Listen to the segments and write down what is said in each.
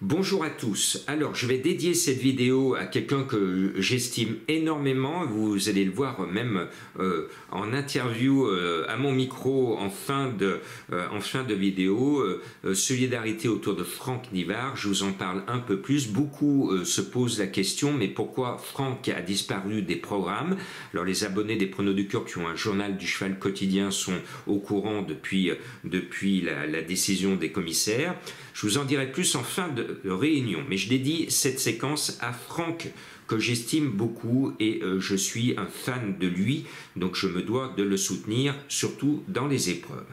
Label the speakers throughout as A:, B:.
A: Bonjour à tous. Alors, je vais dédier cette vidéo à quelqu'un que j'estime énormément. Vous allez le voir même en interview à mon micro en fin de vidéo. Solidarité autour de Franck Nivard. Je vous en parle un peu plus. Beaucoup se posent la question, mais pourquoi Franck a disparu des programmes? Alors, les abonnés des Pronos du Cœur qui ont un journal du cheval quotidien sont au courant depuis la décision des commissaires. Je vous en dirai plus en fin de réunion, mais je dédie cette séquence à Franck, que j'estime beaucoup et je suis un fan de lui, donc je me dois de le soutenir, surtout dans les épreuves.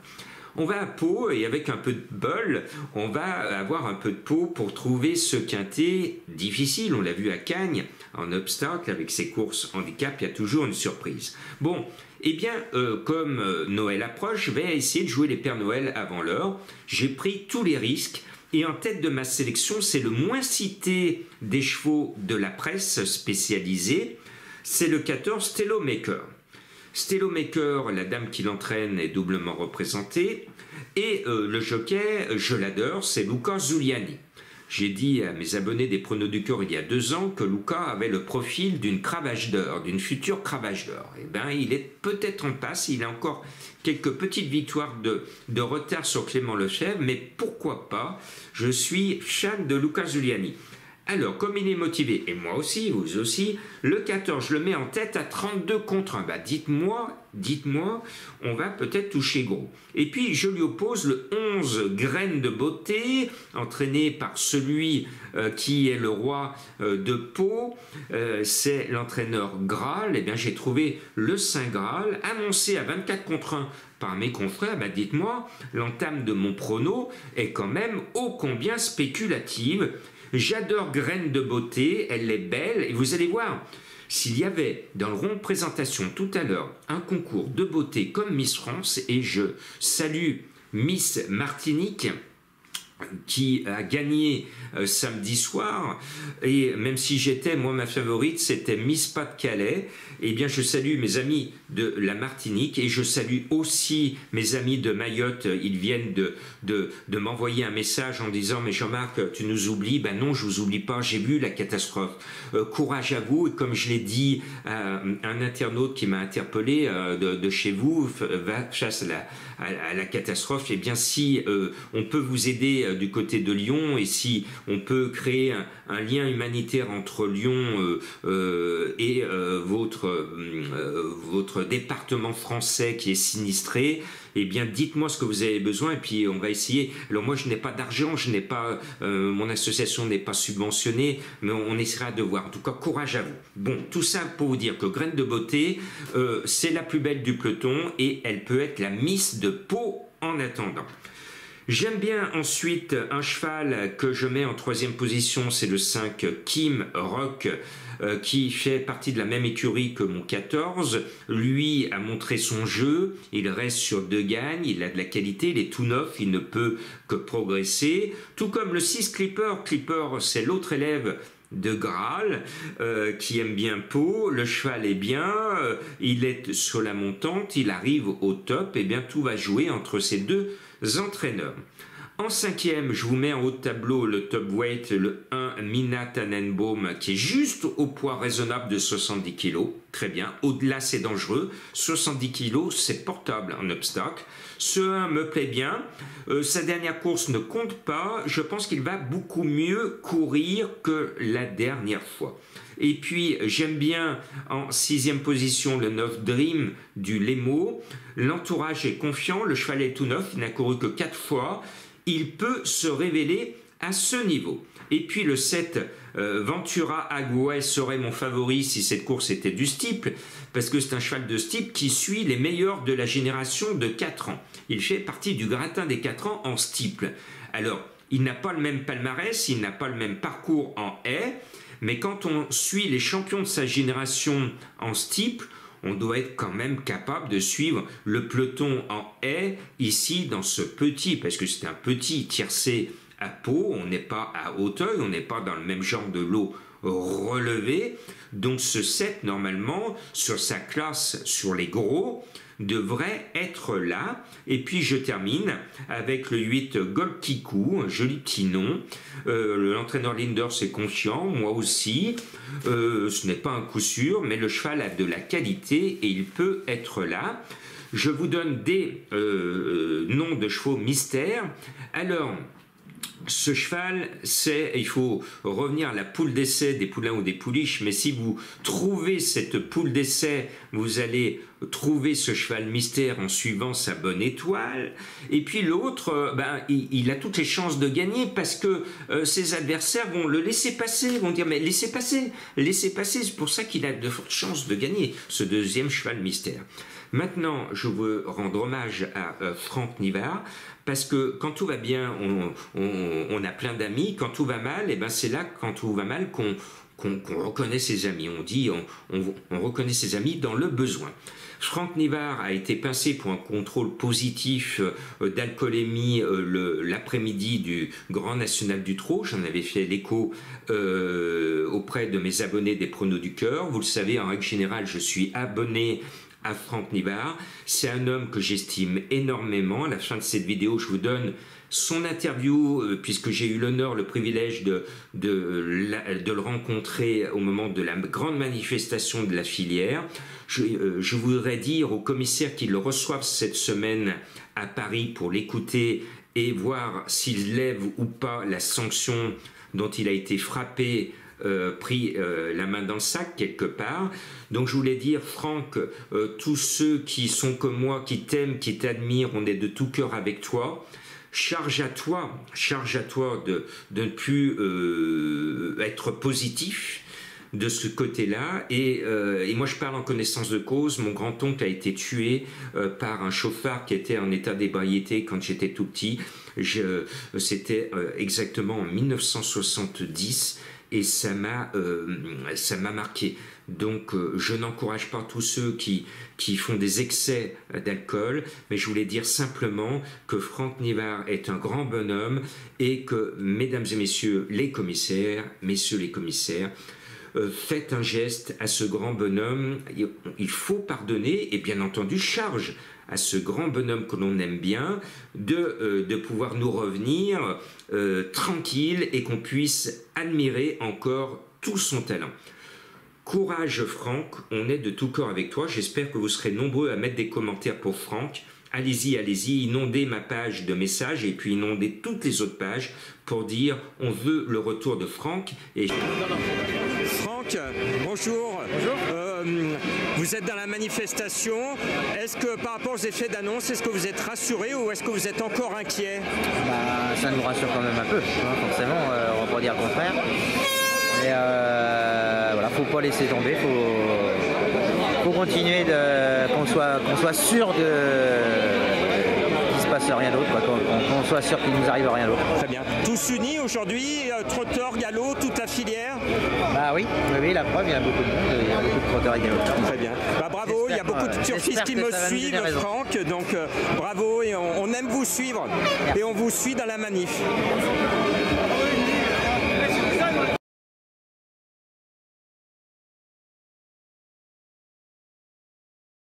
A: On va à Pau et avec un peu de bol, on va avoir un peu de Pau pour trouver ce quintet difficile. On l'a vu à Cagnes, en obstacle, avec ses courses handicap, il y a toujours une surprise. Bon, eh bien, comme Noël approche, je vais essayer de jouer les Pères Noël avant l'heure. J'ai pris tous les risques. Et en tête de ma sélection, c'est le moins cité des chevaux de la presse spécialisée, c'est le 14 Stellomaker. Stellomaker, la dame qui l'entraîne, est doublement représentée, et le jockey, je l'adore, c'est Luca Zuliani. J'ai dit à mes abonnés des Pronos du Cœur il y a 2 ans que Luca avait le profil d'une cravache d'or, d'une future cravache d'or. Eh bien, il est peut-être en passe, il a encore quelques petites victoires de retard sur Clément Lefebvre, mais pourquoi pas? Je suis fan de Luca Zuliani. Alors, comme il est motivé, et moi aussi, vous aussi, le 14, je le mets en tête à 32 contre 1. Bah, dites-moi, on va peut-être toucher gros. Et puis, je lui oppose le 11, Graines de beauté, entraîné par celui qui est le roi de Pau. C'est l'entraîneur Graal. Eh bien, j'ai trouvé le Saint Graal, annoncé à 24 contre 1 par mes confrères. Bah, dites-moi, l'entame de mon prono est quand même ô combien spéculative. J'adore Graines de beauté, elle est belle, et vous allez voir, s'il y avait dans le rond de présentation tout à l'heure un concours de beauté comme Miss France, et je salue Miss Martinique, qui a gagné samedi soir, et même si j'étais, moi ma favorite c'était Miss Pas-de-Calais, et bien je salue mes amis de la Martinique et je salue aussi mes amis de Mayotte. Ils viennent de m'envoyer un message en disant mais Jean-Marc tu nous oublies. Ben non, je vous oublie pas, j'ai vu la catastrophe, courage à vous, et comme je l'ai dit à un internaute qui m'a interpellé de chez vous, face à la catastrophe, et bien si on peut vous aider du côté de Lyon, et si on peut créer un lien humanitaire entre Lyon et votre département français qui est sinistré, eh bien dites-moi ce que vous avez besoin et puis on va essayer. Alors moi je n'ai pas d'argent, je n'ai pas, mon association n'est pas subventionnée, mais on essaiera de voir. En tout cas, courage à vous. Bon, tout ça pour vous dire que Graines de beauté, c'est la plus belle du peloton et elle peut être la Miss de Pau en attendant. J'aime bien ensuite un cheval que je mets en 3e position, c'est le 5 Kim Rock, qui fait partie de la même écurie que mon 14. Lui a montré son jeu, il reste sur 2 gagnes, il a de la qualité, il est tout neuf, il ne peut que progresser. Tout comme le 6 Clipper. Clipper, c'est l'autre élève de Graal, qui aime bien Pau. Le cheval est bien, il est sur la montante, il arrive au top, et bien tout va jouer entre ces 2 entraîneurs. En 5e, je vous mets en haut de tableau le top weight, le 1 Mina Tannenbaum, qui est juste au poids raisonnable de 70 kg. Très bien. Au-delà, c'est dangereux. 70 kg, c'est portable en obstacle. Ce 1 me plaît bien. Sa dernière course ne compte pas. Je pense qu'il va beaucoup mieux courir que la dernière fois. Et puis, j'aime bien en 6e position le 9 Dream du Lemo. L'entourage est confiant, le cheval est tout neuf, il n'a couru que 4 fois. Il peut se révéler à ce niveau. Et puis le 7 Ventura Aguay serait mon favori si cette course était du steeple, parce que c'est un cheval de steeple qui suit les meilleurs de la génération de 4 ans. Il fait partie du gratin des 4 ans en steeple. Alors, il n'a pas le même palmarès, il n'a pas le même parcours en haie, mais quand on suit les champions de sa génération en steeple, on doit être quand même capable de suivre le peloton en haie ici dans ce petit, parce que c'est un petit tiercé à Pau, on n'est pas à Hauteuil, on n'est pas dans le même genre de lot relevé. Donc ce 7, normalement, sur sa classe, sur les gros, devrait être là. Et puis je termine avec le 8 Golkiku, un joli petit nom. L'entraîneur Linders est confiant, moi aussi. Ce n'est pas un coup sûr, mais le cheval a de la qualité et il peut être là. Je vous donne des noms de chevaux mystères. Alors, ce cheval, il faut revenir à la poule d'essai des poulains ou des pouliches, mais si vous trouvez cette poule d'essai, vous allez trouver ce cheval mystère en suivant sa bonne étoile. Et puis l'autre, il a toutes les chances de gagner parce que ses adversaires vont le laisser passer, vont dire mais laissez passer, c'est pour ça qu'il a de fortes chances de gagner, ce deuxième cheval mystère. Maintenant, je veux rendre hommage à Franck Nivard, parce que quand tout va bien, on a plein d'amis. Quand tout va mal, c'est là, quand tout va mal, qu'on reconnaît ses amis. On dit, on reconnaît ses amis dans le besoin. Franck Nivard a été pincé pour un contrôle positif d'alcoolémie l'après-midi du Grand National du Trot. J'en avais fait l'écho auprès de mes abonnés des Pronos du Cœur. Vous le savez, en règle générale, je suis abonné à Franck Nivard. C'est un homme que j'estime énormément. À la fin de cette vidéo, je vous donne son interview, puisque j'ai eu l'honneur, le privilège de le rencontrer au moment de la grande manifestation de la filière. Je voudrais dire aux commissaires qui le reçoivent cette semaine à Paris pour l'écouter et voir s'il lève ou pas la sanction dont il a été frappé, pris la main dans le sac quelque part. Donc je voulais dire, Franck, tous ceux qui sont comme moi, qui t'aiment, qui t'admirent, on est de tout cœur avec toi. Charge à toi de ne plus être positif de ce côté-là. Et moi, je parle en connaissance de cause. Mon grand-oncle a été tué par un chauffard qui était en état d'ébriété quand j'étais tout petit. C'était exactement en 1970 et ça m'a marqué. Donc je n'encourage pas tous ceux qui font des excès d'alcool, mais je voulais dire simplement que Franck Nivard est un grand bonhomme et que, mesdames et messieurs les commissaires, faites un geste à ce grand bonhomme. Il faut pardonner et bien entendu charge à ce grand bonhomme que l'on aime bien de pouvoir nous revenir tranquille et qu'on puisse admirer encore tout son talent. Courage Franck, on est de tout cœur avec toi. J'espère que vous serez nombreux à mettre des commentaires pour Franck. Allez-y, inondez ma page de messages et puis inondez toutes les autres pages pour dire on veut le retour de Franck. Et... Franck, bonjour. Bonjour. Vous êtes dans la manifestation. Est-ce que par rapport aux effets d'annonce, est-ce que vous êtes rassuré ou est-ce que vous êtes encore inquiet?
B: Ça nous rassure quand même un peu, hein, forcément, on va pas dire le contraire. Mais voilà, faut pas laisser tomber, faut continuer, qu'on soit sûr qu'il ne se passe rien d'autre, qu'on soit sûr qu'il nous arrive rien d'autre.
A: Très bien. Tous unis aujourd'hui, trotteurs, galop, toute la filière?
B: Bah oui, la preuve, il y a beaucoup de monde, il y a beaucoup de trotteurs et galops.
A: Très bien. Bravo, il y a beaucoup de turfistes qui me suivent, Franck, donc bravo et on aime vous suivre. Merci. Et on vous suit dans la manif.